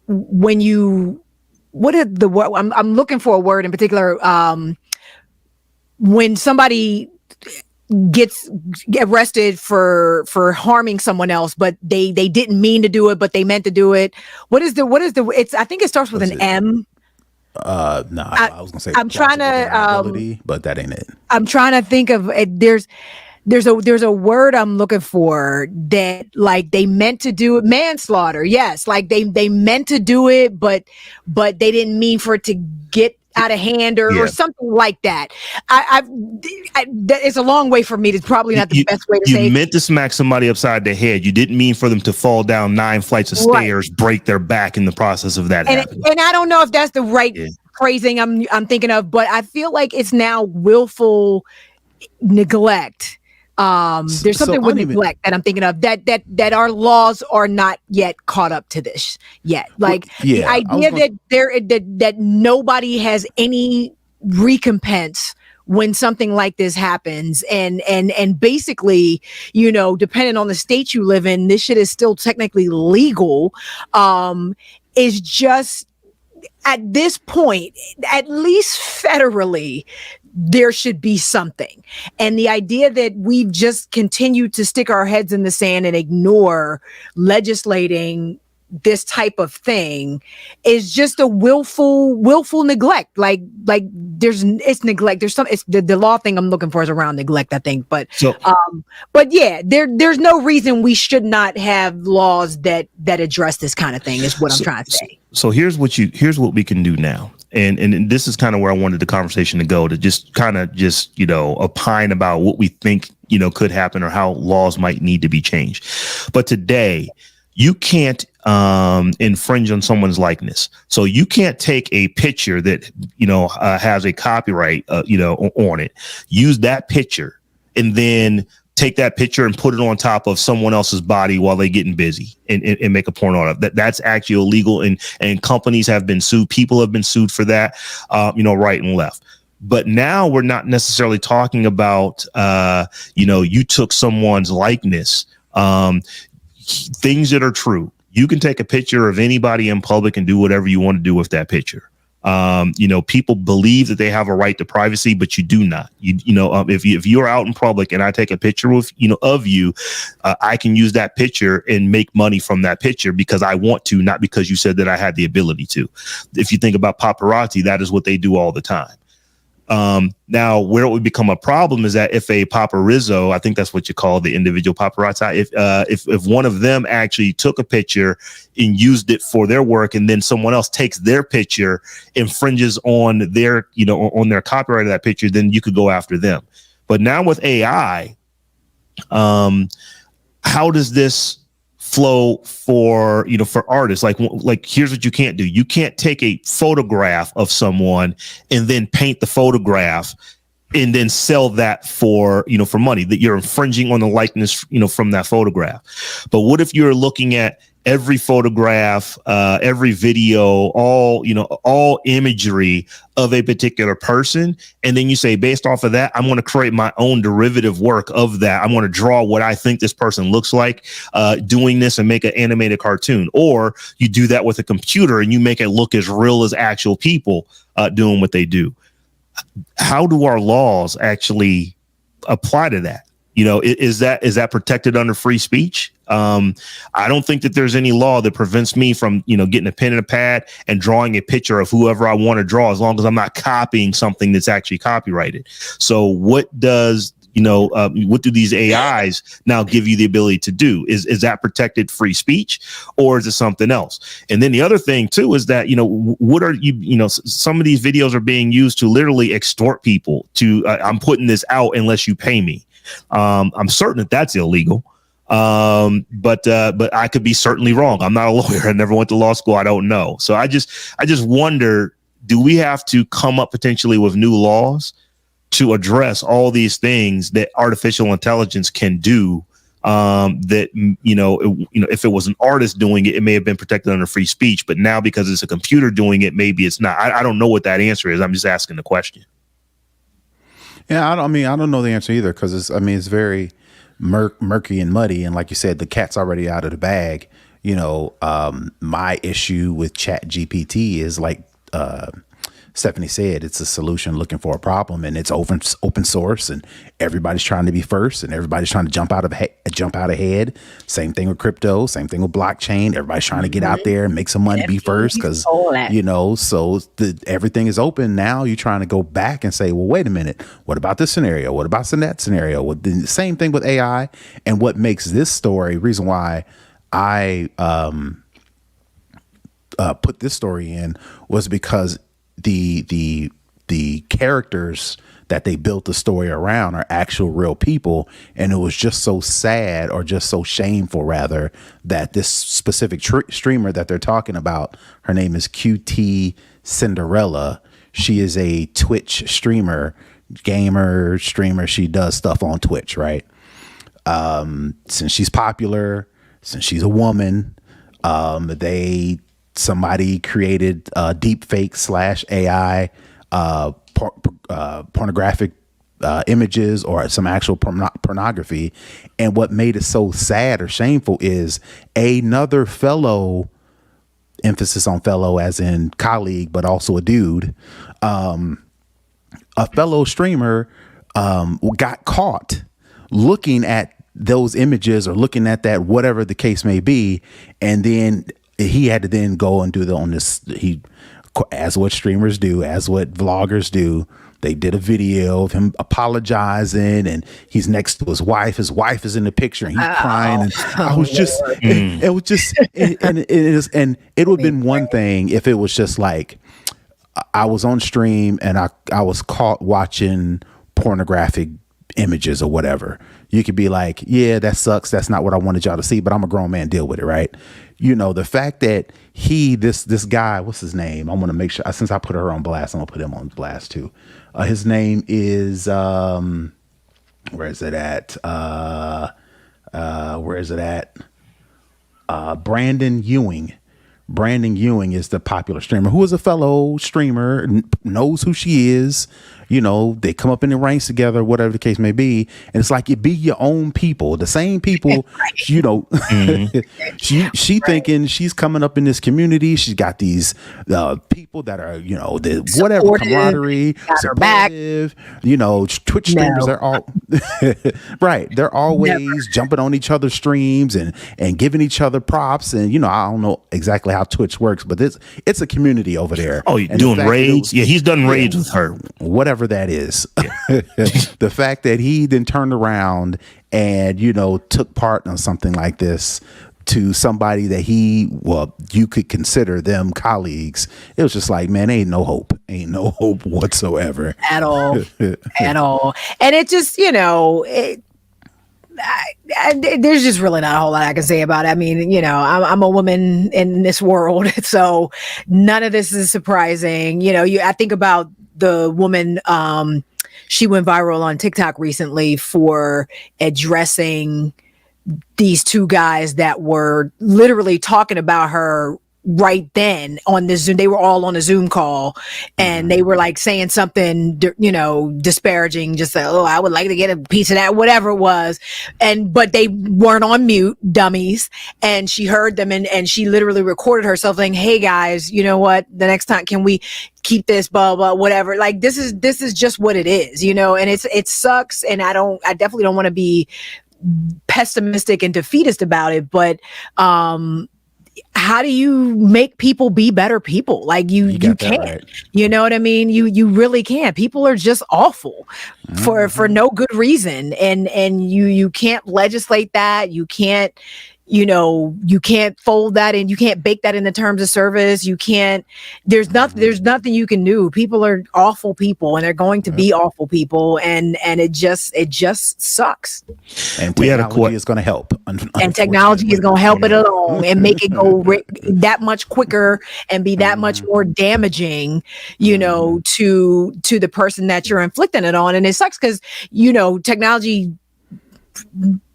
when you, what are the word? I'm looking for a word in particular. When somebody gets arrested for harming someone else, but they didn't mean to do it, but they meant to do it. What is the? It's, I think it starts with an M. No, I was gonna say I'm trying to deniability, but that ain't it. I'm trying to think of it. There's a word I'm looking for that like they meant to do it. Manslaughter. Yes. Like they meant to do it, but they didn't mean for it to get out of hand or something like that. It's a long way for me. It's probably not the best way to say. You meant to smack somebody upside the head. You didn't mean for them to fall down 9 flights of stairs, break their back in the process of that happening. And I don't know if that's the right phrasing I'm thinking of, but I feel like it's now willful neglect. There's something with neglect that I'm thinking of that our laws are not yet caught up to this yet. Like the idea that nobody has any recompense when something like this happens, and basically, you know, depending on the state you live in, this shit is still technically legal. Is just at this point, at least federally, there should be something. And the idea that we've just continued to stick our heads in the sand and ignore legislating this type of thing is just a willful neglect. Like it's neglect. It's the law thing I'm looking for is around neglect, I think. But yeah, there's no reason we should not have laws that address this kind of thing is what I'm trying to say. So here's what we can do now. And this is kind of where I wanted the conversation to go, to just opine about what we think, could happen or how laws might need to be changed. But today you can't infringe on someone's likeness. So you can't take a picture that, has a copyright, on it, use that picture and then take that picture and put it on top of someone else's body while they're getting busy and make a porn out of it. That's actually illegal. And companies have been sued. People have been sued for that, right and left. But now we're not necessarily talking about, you took someone's likeness, things that are true. You can take a picture of anybody in public and do whatever you want to do with that picture. People believe that they have a right to privacy, but you do not. If you're out in public and I take a picture of you, I can use that picture and make money from that picture because I want to, not because you said that I had the ability to. If you think about paparazzi, that is what they do all the time. Now, where it would become a problem is that if a paparizzo, I think that's what you call the individual paparazzi, if one of them actually took a picture and used it for their work, and then someone else takes their picture, infringes on their, on their copyright of that picture, then you could go after them. But now with AI, how does this flow for artists? Like here's what you can't do. You can't take a photograph of someone and then paint the photograph and then sell that for money, that you're infringing on the likeness, from that photograph. But what if you're looking at every photograph, every video, all imagery of a particular person, and then you say, based off of that, I'm going to create my own derivative work of that. I'm going to draw what I think this person looks like doing this and make an animated cartoon. Or you do that with a computer and you make it look as real as actual people doing what they do. How do our laws actually apply to that? Is that protected under free speech? I don't think that there's any law that prevents me from, getting a pen and a pad and drawing a picture of whoever I want to draw, as long as I'm not copying something that's actually copyrighted. So what does, what do these AIs now give you the ability to do? Is that protected free speech, or is it something else? And then the other thing too is that, what are some of these videos are being used to literally extort people to, I'm putting this out unless you pay me. I'm certain that that's illegal. But I could be certainly wrong. I'm not a lawyer. I never went to law school. I don't know. So I just wonder, do we have to come up potentially with new laws to address all these things that artificial intelligence can do? That, if it was an artist doing it, it may have been protected under free speech, but now because it's a computer doing it, maybe it's not. I don't know what that answer is. I'm just asking the question. Yeah, I don't know the answer either, because it's very murky and muddy, and like you said, the cat's already out of the bag. My issue with Chat GPT is like Stephanie said, it's a solution looking for a problem, and it's open source, and everybody's trying to be first, and everybody's trying to jump out ahead. Same thing with crypto, same thing with blockchain. Everybody's trying to get out there and make some money, be first, because so everything is open. Now you're trying to go back and say, well, wait a minute, what about this scenario? What about that scenario? Well, the same thing with AI. And what makes this story, reason why I put this story in, was because the characters that they built the story around are actual real people, and it was just so sad, or just so shameful rather, that this specific streamer that they're talking about, her name is QT Cinderella. She is a Twitch streamer, gamer streamer. She does stuff on Twitch, right? Since she's popular, since she's a woman, somebody created deep fake / AI pornographic images, or some actual pornography. And what made it so sad or shameful is another fellow, emphasis on fellow as in colleague, but also a dude, a fellow streamer got caught looking at those images, or looking at that, whatever the case may be. And then he had to then go and as what streamers do, as what vloggers do, they did a video of him apologizing, and he's next to his wife. His wife is in the picture, and he's crying. And I was just, it was just, and it would have been one thing if it was just like, I was on stream and I was caught watching pornographic images or whatever. You could be like, yeah, that sucks. That's not what I wanted y'all to see, but I'm a grown man, deal with it. Right. The fact that this guy, what's his name? I want to make sure, since I put her on blast, I'm gonna put him on blast too. His name is, where is it at? Brandon Ewing. Brandon Ewing is the popular streamer who is a fellow streamer, knows who she is. They come up in the ranks together, whatever the case may be. And it's like, it be your own people, the same people, Mm-hmm. she thinking she's coming up in this community. She's got these people that are, whatever camaraderie, supportive, Twitch streamers, they're all right. They're always jumping on each other's streams and giving each other props. And, I don't know exactly how Twitch works, but it's a community over there. Oh, you're doing raids? Yeah, he's done raids with her. Whatever that is. Yeah. The fact that he then turned around and, took part in something like this to somebody that you could consider them colleagues, it was just like, man, ain't no hope whatsoever. At all. At all. And it just, there's just really not a whole lot I can say about it. I mean, I'm a woman in this world, so none of this is surprising. I think about the woman, she went viral on TikTok recently for addressing these two guys that were literally talking about her right then on the Zoom. They were all on a Zoom call, and they were like saying something, disparaging, just like, oh, I would like to get a piece of that, whatever it was. But they weren't on mute, dummies. And she heard them, and she literally recorded herself saying, hey guys, you know what? The next time, can we keep this, blah, blah, whatever. Like, this is just what it is, and it sucks. And I definitely don't want to be pessimistic and defeatist about it, but, how do you make people be better people? Like you can't, right. You know what I mean? You really can't. People are just awful for no good reason. And you can't legislate that. You can't, you can't fold that in. You can't bake that in the terms of service. You can't, there's nothing you can do. People are awful people, and they're going to be awful people. And it just sucks. And technology is going to help. And technology is going to help it along and make it go that much quicker and be that much more damaging, to the person that you're inflicting it on. And it sucks because, technology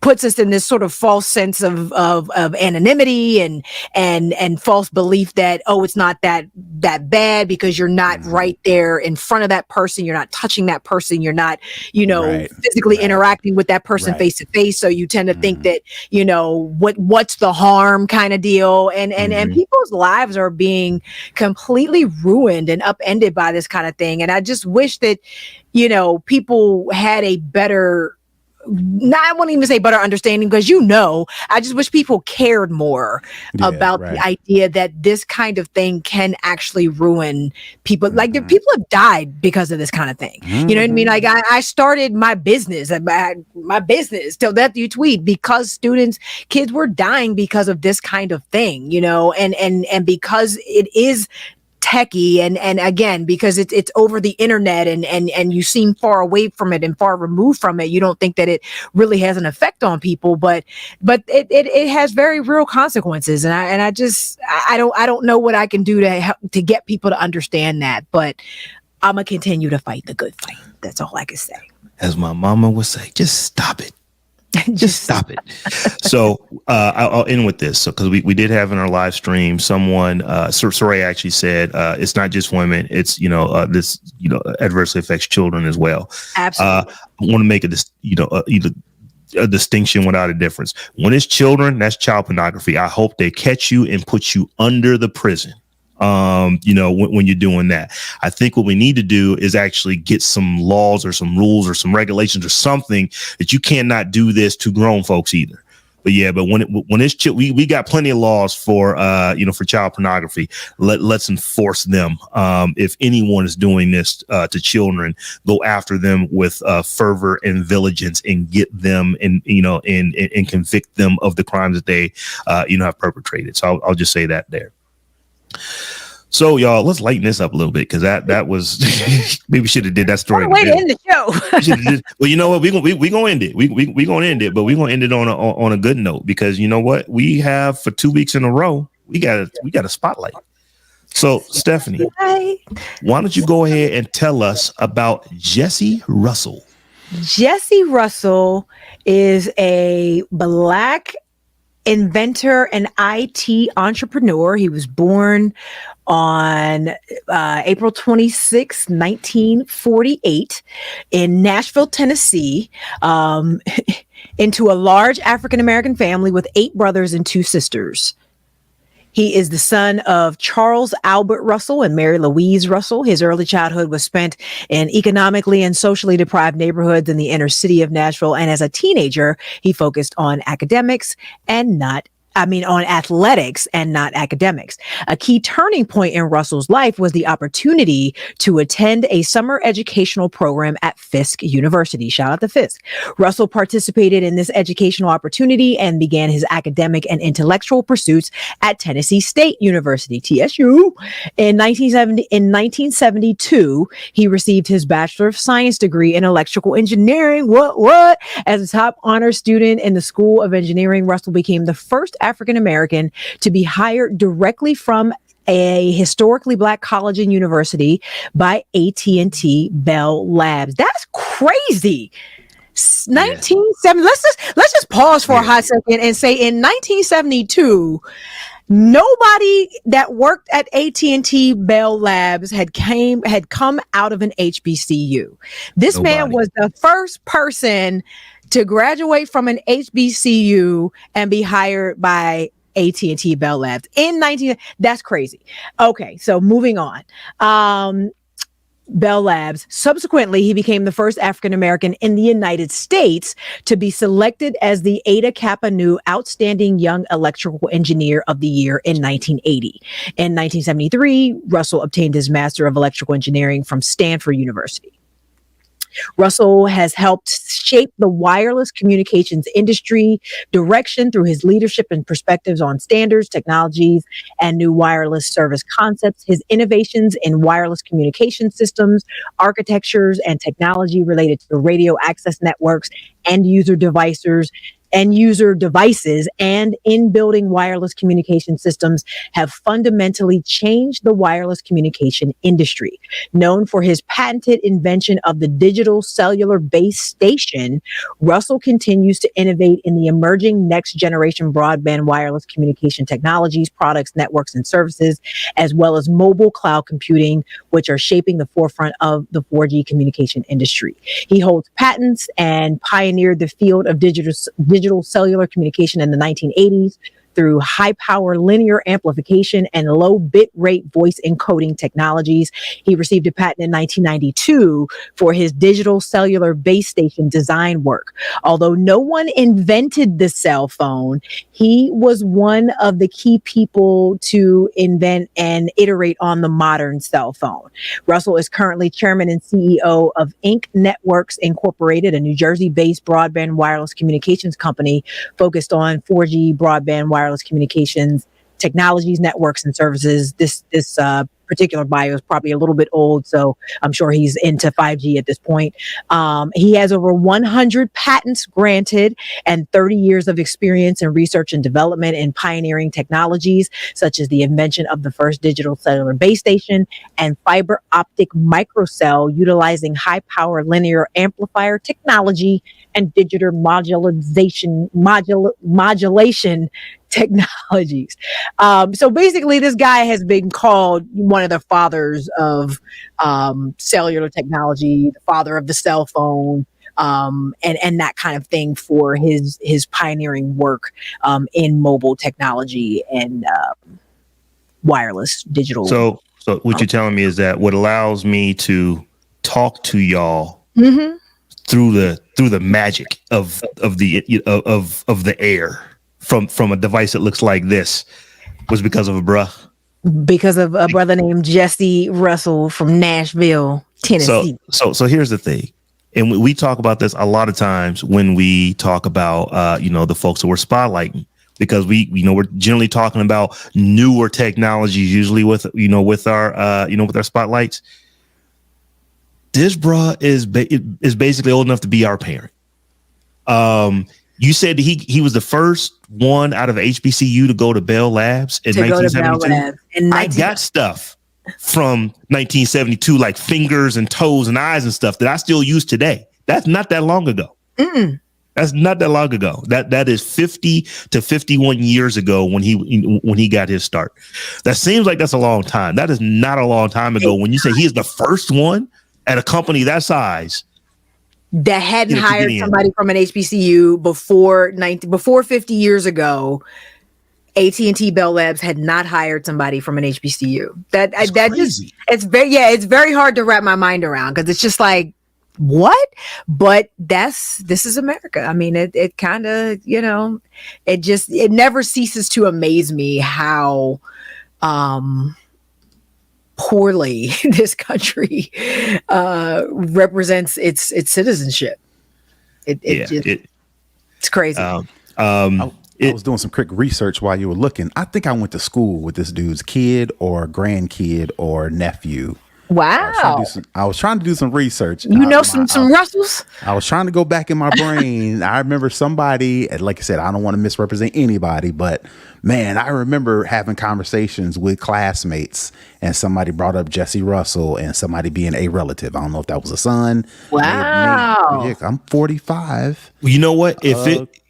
puts us in this sort of false sense of anonymity and false belief that, oh, it's not that bad because you're not right there in front of that person. You're not touching that person. You're not, physically interacting with that person face to face. So you tend to think that, what's the harm kind of deal. And people's lives are being completely ruined and upended by this kind of thing. And I just wish that, people had a better, I won't even say better understanding, because I just wish people cared more about the idea that this kind of thing can actually ruin people. Like people have died because of this kind of thing. You know what I mean? Like I started my business, till death you tweet, because kids were dying because of this kind of thing, and because it is techie and again, because it's over the internet and you seem far away from it and far removed from it, you don't think that it really has an effect on people, but it has very real consequences. And I don't know what I can do to help to get people to understand that, but I'm gonna continue to fight the good fight. That's all I can say. As my mama would say, just stop it. Just stop it. So I'll end with this. So because we did have in our live stream someone, Soraya actually said it's not just women. It's this adversely affects children as well. Absolutely. I want to make a distinction without a difference. When it's children, that's child pornography. I hope they catch you and put you under the prison. When you're doing that, I think what we need to do is actually get some laws or some rules or some regulations or something that you cannot do this to grown folks either. But when it's we got plenty of laws for for child pornography. Let's enforce them. If anyone is doing this to children, go after them with fervor and vigilance and get them and convict them of the crimes that they have perpetrated. So I'll just say that there. So y'all, let's lighten this up a little bit, because that was maybe we should have did that story. Way to end the show. Well, you know what? We gonna end it. We gonna end it, but we gonna end it on a good note, because you know what? We have for 2 weeks in a row. We got a spotlight. So Stephanie, why don't you go ahead and tell us about Jesse Russell? Jesse Russell is a Black inventor and IT entrepreneur. He was born on April 26, 1948 in Nashville, Tennessee, into a large African-American family with 8 brothers and 2 sisters. He is the son of Charles Albert Russell and Mary Louise Russell. His early childhood was spent in economically and socially deprived neighborhoods in the inner city of Nashville. And as a teenager, he focused on on athletics and not academics. A key turning point in Russell's life was the opportunity to attend a summer educational program at Fisk University. Shout out to Fisk. Russell participated in this educational opportunity and began his academic and intellectual pursuits at Tennessee State University, TSU. In 1972, he received his Bachelor of Science degree in electrical engineering. What? As a top honor student in the School of Engineering, Russell became the first African-American to be hired directly from a historically Black college and university by AT&T Bell Labs. That's crazy. 1970. Let's just pause for a hot second and say in 1972, nobody that worked at AT&T Bell Labs had come out of an HBCU. This man was the first person to graduate from an HBCU and be hired by AT&T Bell Labs that's crazy. Okay, so moving on. Bell Labs. Subsequently, he became the first African-American in the United States to be selected as the Eta Kappa Nu Outstanding Young Electrical Engineer of the Year in 1980. In 1973, Russell obtained his Master of Electrical Engineering from Stanford University. Russell has helped shape the wireless communications industry direction through his leadership and perspectives on standards, technologies, and new wireless service concepts. His innovations in wireless communication systems, architectures, and technology related to radio access networks, end user devices, end user devices and in-building wireless communication systems have fundamentally changed the wireless communication industry. Known for his patented invention of the digital cellular base station, Russell continues to innovate in the emerging next generation broadband wireless communication technologies, products, networks, and services, as well as mobile cloud computing, which are shaping the forefront of the 4G communication industry. He holds patents and pioneered the field of digital cellular communication in the 1980s through high power linear amplification and low bit rate voice encoding technologies. He received a patent in 1992 for his digital cellular base station design work. Although no one invented the cell phone, he was one of the key people to invent and iterate on the modern cell phone. Russell is currently chairman and CEO of Inc. Networks Incorporated, a New Jersey-based broadband wireless communications company focused on 4G broadband wireless communications technologies, networks, and services. This particular bio is probably a little bit old, so I'm sure he's into 5G at this point. He has over 100 patents granted and 30 years of experience in research and development in pioneering technologies, such as the invention of the first digital cellular base station and fiber optic microcell utilizing high power linear amplifier technology and digital modulation technologies. So basically, this guy has been called one of the fathers of cellular technology, the father of the cell phone, and that kind of thing for his pioneering work in mobile technology and wireless digital. So what you're telling me is that what allows me to talk to y'all through the magic of the air from a device that looks like this was because of a bruh. Because of a brother named Jesse Russell from Nashville, Tennessee. So here's the thing. And we talk about this a lot of times when we talk about the folks that we're spotlighting, because we're generally talking about newer technologies, usually with our spotlights. This bruh is basically old enough to be our parent. You said he was the first one out of HBCU to go to Bell Labs in 1972. I got stuff from 1972, like fingers and toes and eyes and stuff that I still use today. That's not that long ago. That's not that long ago. That is 50 to 51 years ago when he got his start. That seems like that's a long time. That is not a long time ago. When you say he is the first one at a company that size that hadn't hired somebody from an HBCU before 50 years ago, AT&T Bell Labs had not hired somebody from an HBCU. It's very hard to wrap my mind around, because it's just like, what? But this is America. I mean, it kind of, it never ceases to amaze me how poorly this country represents its citizenship. It's crazy. I was doing some quick research while you were looking. I think I went to school with this dude's kid or grandkid or nephew. Wow. I was trying to do some research. Some Russells? I was trying to go back in my brain. I remember somebody, like I said, I don't want to misrepresent anybody, but man, I remember having conversations with classmates and somebody brought up Jesse Russell and somebody being a relative. I don't know if that was a son. Wow. I'm 45. Well, you know what?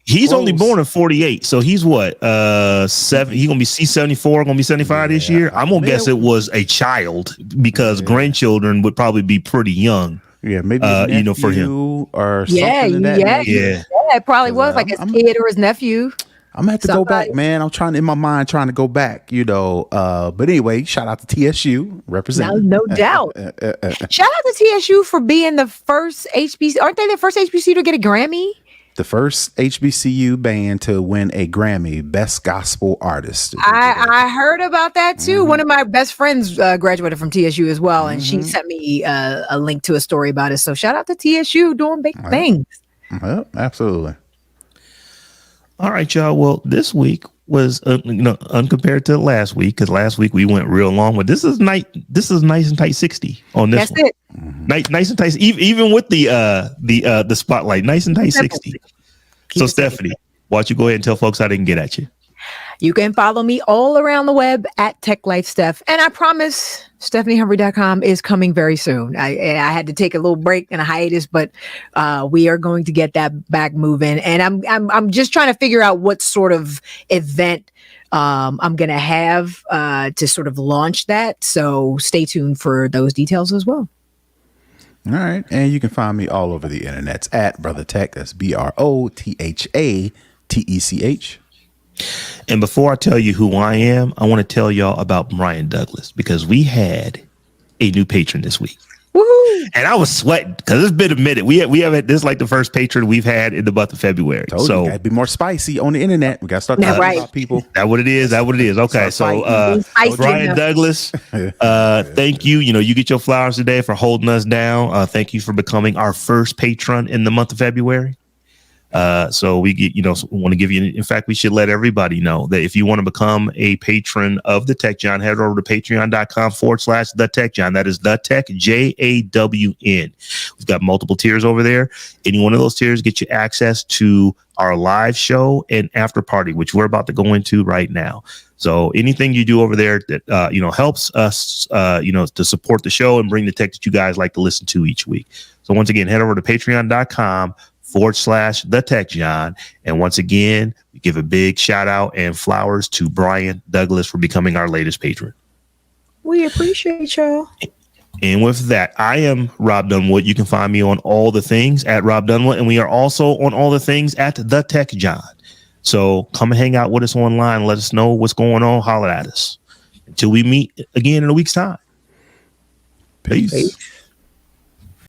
He's only born in 48, so he's what? 7. He's gonna be 74, gonna be 75 this year. I'm gonna guess it was a child, because grandchildren would probably be pretty young. Yeah, maybe for him or something. It probably was like his kid or his nephew. I'm gonna have to go back, man. I'm trying to go back, but anyway, shout out to TSU representing. No doubt. Shout out to TSU for being the first HBCU. Aren't they the first HBCU to get a Grammy? The first HBCU band to win a Grammy, Best Gospel Artist. I heard about that too. One of my best friends graduated from TSU as well, and she sent me a link to a story about it. So shout out to TSU doing big things. Well, absolutely. All right, y'all. Well, this week was uncompared to last week, because last week we went real long. But this is nice and tight 60 on this. That's it. Nice and tight, even with the spotlight, nice and tight 60. So Stephanie, Why don't you go ahead and tell folks how they can get at you? You can follow me all around the web at Tech Life Steph. And I promise StephanieHumphrey.com is coming very soon. I had to take a little break and a hiatus, but we are going to get that back moving. And I'm just trying to figure out what sort of event I'm going to have to sort of launch that. So stay tuned for those details as well. All right. And you can find me all over the internets at Brother Tech. That's BROTHATECH. And before I tell you who I am, I want to tell y'all about Brian Douglas, because we had a new patron this week. Woohoo! And I was sweating because it's been a minute. We haven't, this is like the first patron we've had in the month of February. Told you, gotta be more spicy on the internet. We gotta start That's talking right. about people. That what it is. Okay. So Brian Douglas, thank you. You get your flowers today for holding us down. Thank you for becoming our first patron in the month of February. So we get, want to give you, in fact, we should let everybody know that if you want to become a patron of the Tech Jawn, head over to patreon.com/the Tech Jawn. That is the Tech JAWN. We've got multiple tiers over there. Any one of those tiers get you access to our live show and after party, which we're about to go into right now. So anything you do over there that, helps us, to support the show and bring the tech that you guys like to listen to each week. So once again, head over to patreon.com/the Tech Jawn. And once again, we give a big shout out and flowers to Brian Douglas for becoming our latest patron. We appreciate y'all. And with that, I am Robb Dunewood. You can find me on all the things at Robb Dunewood, and we are also on all the things at the Tech Jawn. So come and hang out with us online. Let us know what's going on. Holler at us. Until we meet again in a week's time. Peace.